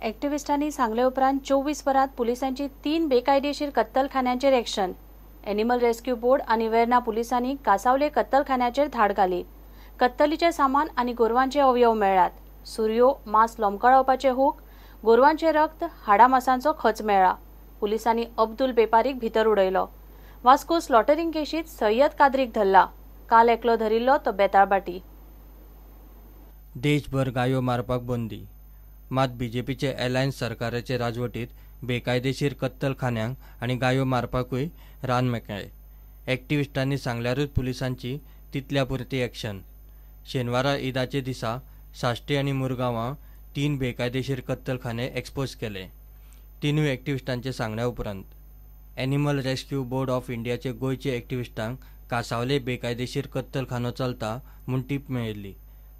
ॲक्टिव्हिस्टांनी सांगले उपरांत 24 वरांत पुलिसांची 3 बेकायदेशीर कत्तलखान्यांचेर ॲक्शन. एनिमल रेस्क्यू बोर्ड आनी वेर्ना पुलिसांनी कासावले कत्तलखान्याचेर धाड घाली. कत्तलीचे सामान आनी गोरवांचे अवयव मेळ्ळ्यात. सुरयो, मांस लोंबकळावपाचे हूक, गोरवांचे रक्त, हाडां मांसांचो खच मेळ्ळा. पुलिसांनी अब्दुल बेपारीक भितर उडयलो. वास्को स्लॉटरिंग केशींत सय्यद कादरीक धरला. काल एकलो धरिल्लो तो बेताळबाटी. देशभर गायो मारपाक बंदी. मात बीजेपीचे अलायन्स सरकाराचे राजवटीत बेकायदेशीर कत्तलखान्यांक आनी गायो मारपाकूय रान मेकळे. ॲक्टिव्हिस्टांनी सांगल्यारूच पुलिसांची तितल्या पुरती ॲक्शन. शेनवारा ईदाचे दिसा साश्टी आनी मुरगांवां 3 बेकायदेशीर कत्तलखाने एक्सपोज केले. तिनूय ॲक्टिव्हिस्टांचे सांगण्या उपरांत. एनिमल रेस्क्यू बोर्ड ऑफ इंडियाचे गोंयचे ॲक्टिव्हिस्टांक कासावले बेकायदेशीर कत्तलखानो चलता म्हूण टीप मेळिल्ली.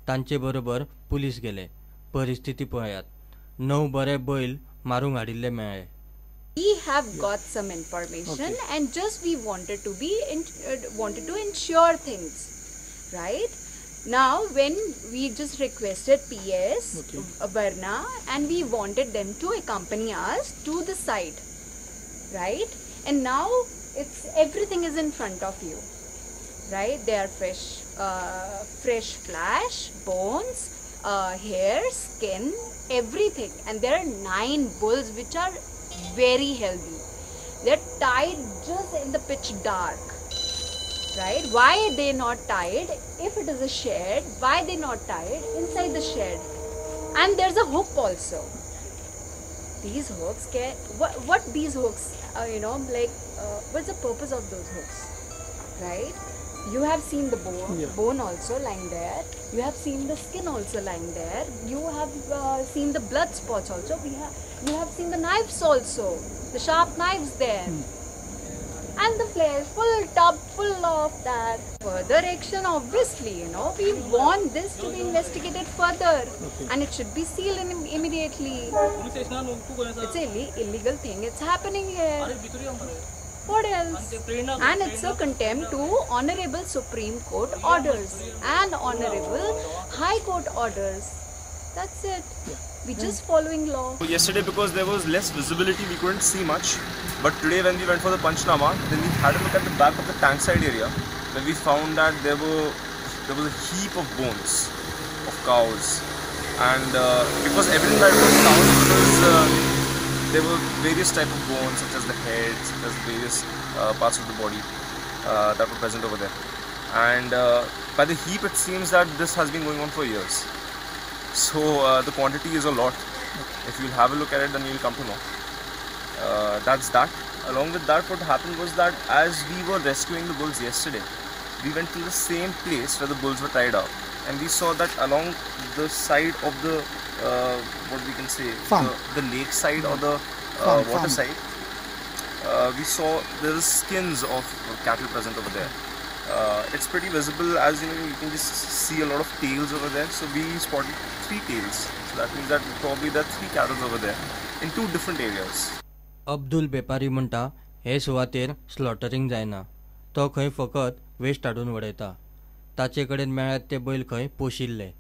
तांचे बरोबर पुलीस गेले. परिस्थिती पळयात. 9 बरे बैल मारूंक हाडिल्ले मेळ्ळे. We have got some information and just we wanted to ensure things, right? Now when we just requested PS Barna and we wanted them to accompany us to the site, right? And now everything is in front of you, right? They are fresh flesh, bones, hair, skin, everything, and there are 9 bulls which are very healthy. They're tied just in the pitch dark, right? Why they not tied? If it is a shed, why they not tied inside the shed? And there's a hook also. These hooks what these hooks what's the purpose of those hooks, right? You have seen the bone also lying there. You have seen the skin also lying there. You have seen the blood spots also. You have seen the knives also, the sharp knives there. And the flesh, full tub full of that. Further action, obviously, we want this to be investigated further, and it should be sealed immediately. It's an illegal thing. It's happening here. What else? And it's a contempt to Honorable Supreme Court orders and Honorable High Court orders. That's it. We're just following law. Yesterday, because there was less visibility, we couldn't see much. But today, when we went for the Panchnama, then we had a look at the back of the tank side area, where we found that there was a heap of bones of cows, and because everything that was found was there were various type of bones, such as the head, such as various parts of the body that were present over there. And by the heap, it seems that this has been going on for years. So the quantity is a lot. If you'll have a look at it, then you'll come to know. That's that. Along with that, what happened was that as we were rescuing the bulls yesterday, we went to the same place where the bulls were tied up, and we saw that along the side of the what we can say, the lake side or the water side, we saw there is skins of cattle present over there. It's pretty visible, as you can just see a lot of tails over there. So we spotted 3 tails. So that means that probably there are 3 cattle over there in 2 different areas. Abdul बेपारी म्हणटा हे सुवातेर slaughtering जायना. तो खंय फकत waste हाडून उडयता. ताचे कडेन मेळ्ळ्यात ते बैल खंय पोशिल्ले.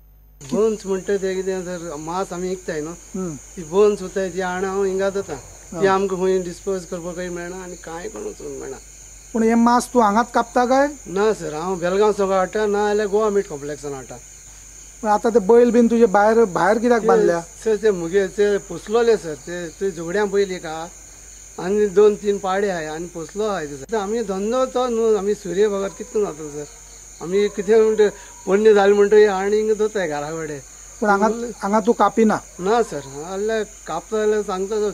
बोन्स म्हणटा ते कितें जर मांस आमी विकताय न्हू, ती बोन्स वताय ती हांव हिंगा जाता, ती आमकां खंय डिस्पोज करपाकय मेळना आनी कांय करूंक मेळना. पूण हे मांस तूं हांगाच कापता काय? ना सर, हांव बेलगांव सगळो हाडटा, ना जाल्यार गोवा मीट कॉम्प्लेक्सान हाडटा. पण आतां ते बैल बीन तुजे भायर कित्याक बांदल्या? सर ते मुगे ते पोसलोले सर, ते झगड्यां बैल एक आहा आनी 2-3 पाडे आहाय आनी पोसलो आहाय. सर आमी धंदो तो न्हू, आमी सूर्य भगत कितून जाता सर. आमी कितें म्हणटा पोन्ने जालें म्हणटा आनी हिंगा दोताय घरा कडेन. पूण हांगा तूं कापिना? ना सर, जाल्यार कापता जाल्यार सांगता.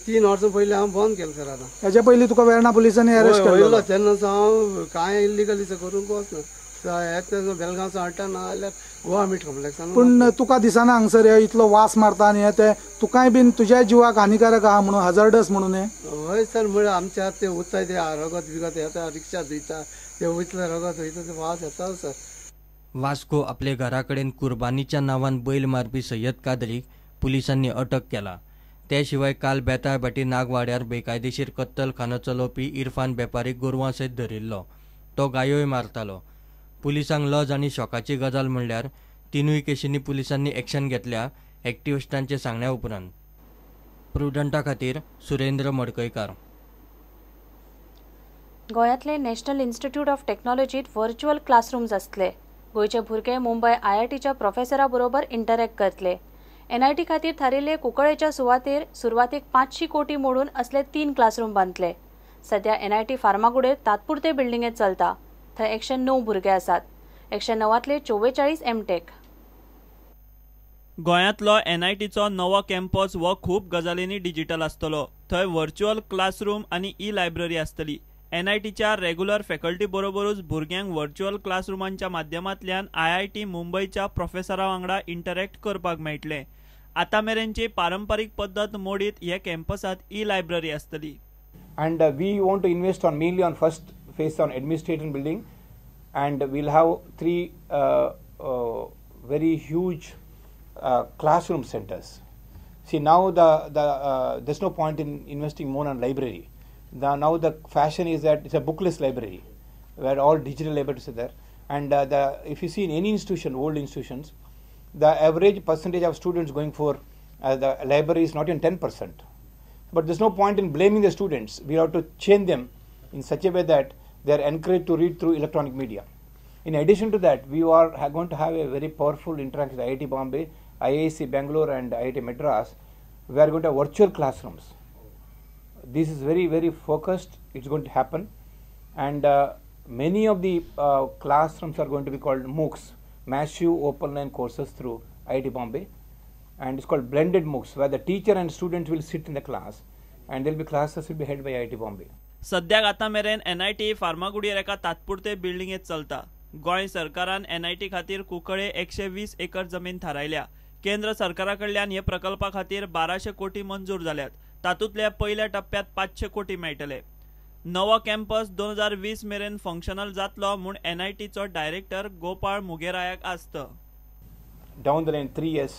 3 वर्सां पयलीं हांव बंद केलें सर. आतां हेच्या पयलीं तुका वेर्ना पुलिसांनी अरेस्ट केल्लो? तेन्ना हांव कांय इल्लीगल करूंक वचना. बेलगांवचो हाडटा, ना जाल्यार गोवा मीट कॉम्प्लेक्सान. पूण तुका दिसना हांगसर इतलो वास मारता आनी हे ते तुकाय बीन तुज्या जिवाक हानिकारक आहा म्हणून, हजार्डस म्हणून हे? हय सर, म्हळ्यार आमच्या ते वताय ते रगत बिगत येता, रिक्षा धुयता, ते वयतले रगत वयता, ते वास येता सर. वास्को आपले घरा कडेन कुर्बानीच्या नांवान बैल मारपी सय्यद कादरीक पुलिसांनी अटक केला. ते शिवाय काल बेताळबाटी नागवाड्यार बेकायदेशीर कत्तलखानो चलोवपी इरफान बेपारीक गोरवां सयत धरिल्लो. तो गायोय मारतालो. पुलिसांक लज आनी शॉकाची गजाल म्हणल्यार 3 केशींनी पुलिसांनी ॲक्शन घेतल्या ॲक्टिव्हिस्टांचे सांगण्या उपरांत. प्रुडंटा खातीर सुरेंद्र मडकयकार. गोंयांतले नॅशनल इन्स्टिट्यूट ऑफ टेक्नॉलॉजीत व्हर्च्युअल क्लासरूम्स आसतले. गोंयचे भुरगे मुंबय IITच्या प्रोफेसरा बरोबर इंटरॅक्ट करतले. NIT खातीर थारिल्ले कुंकळेच्या सुवातेर सुरवातीक 500 कोटी मोडून असले 3 क्लासरूम बांदले. सध्या NIT फार्मागुडेर तात्पुरते बिल्डिंगेत चलता. थंय 109 भुरगे आसात. 109तले 44 MTech. गोंयांतलो NITचो नवो कॅम्पस हो खूब गजालींनी डिजिटल आसतलो. थंय व्हर्च्युअल क्लासरूम आनी लायब्ररी आसतली. NITच्या रेग्युलर फॅकल्टी बरोबरूच भुरग्यांक व्हर्च्युअल क्लासरूमांच्या माध्यमांतल्यान IIT मुंबयच्या प्रोफेसरा वांगडा इंटरॅक्ट करपाक मेळटलें. आतां मेरेनची पारंपारीक पद्दत मोडीत ह्या कॅम्पसांत लायब्ररी आसतली. And we want to invest on mainly on first phase on administration building, and we'll have 3 very huge classroom centers. See, now there's no point in investing more on library. Now the fashion is that it's a bookless library where all digital libraries are there, and if you see in any institution, old institutions, the average percentage of students going for the library is not even 10%. But there's no point in blaming the students. We have to change them in such a way that they are encouraged to read through electronic media. In addition to that, we are going to have a very powerful interaction with IIT Bombay, IISc Bangalore and IIT Madras. We are going to have virtual classrooms. This is very, very focused. It's going to happen, and many of the classrooms are going to be called MOOCs, massive open-line courses through IIT Bombay, and it's called blended MOOCs, where the teacher and student will sit in the class, and there will be classes will be held by IIT Bombay. सद्याक आतां मेरेन NIT फार्मागुडयेर एका तात्पुरते बिल्डिंगेत चलता. गोंय सरकारान NIT खातीर कुंकळे 120 एकर जमीन थारायल्या. केंद्र सरकारा कडल्यान हे प्रकल्पा खातीर 1200 कोटी मंजूर जाल्यात. तातूंतल्या पयल्या टप्प्यात 500 कोटी मेळटले. नवो कॅम्पस 2020 मेरेन फंक्शनल जातलो म्हूण NITचो डायरेक्टर गोपाळ मुगेरायाक आस्त. Down the line 3 years,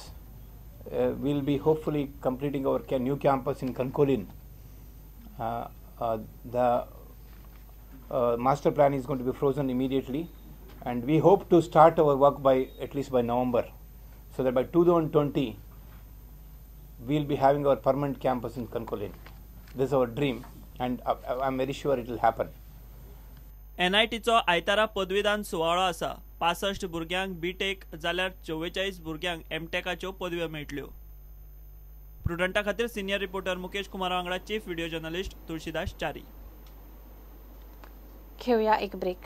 we'll be hopefully completing our new campus in Konkani. The master plan is going to be frozen immediately, and we hope to start our work by at least by November, so that by 2020 we'll be having our permanent campus in Konkani. This is our dream, and I'm very sure it will happen. NITचो आयतारा पदवीदान सुवाळो आसा. 65 भुरग्यांक BTech जाल्यार 44 भुरग्यांक MTechच्यो पदव्यो मेळटल्यो. प्रुडंटा खातीर senior reporter Mukesh Kumar वांगडा chief video journalist Tulshidas Chari. घेऊया एक ब्रेक.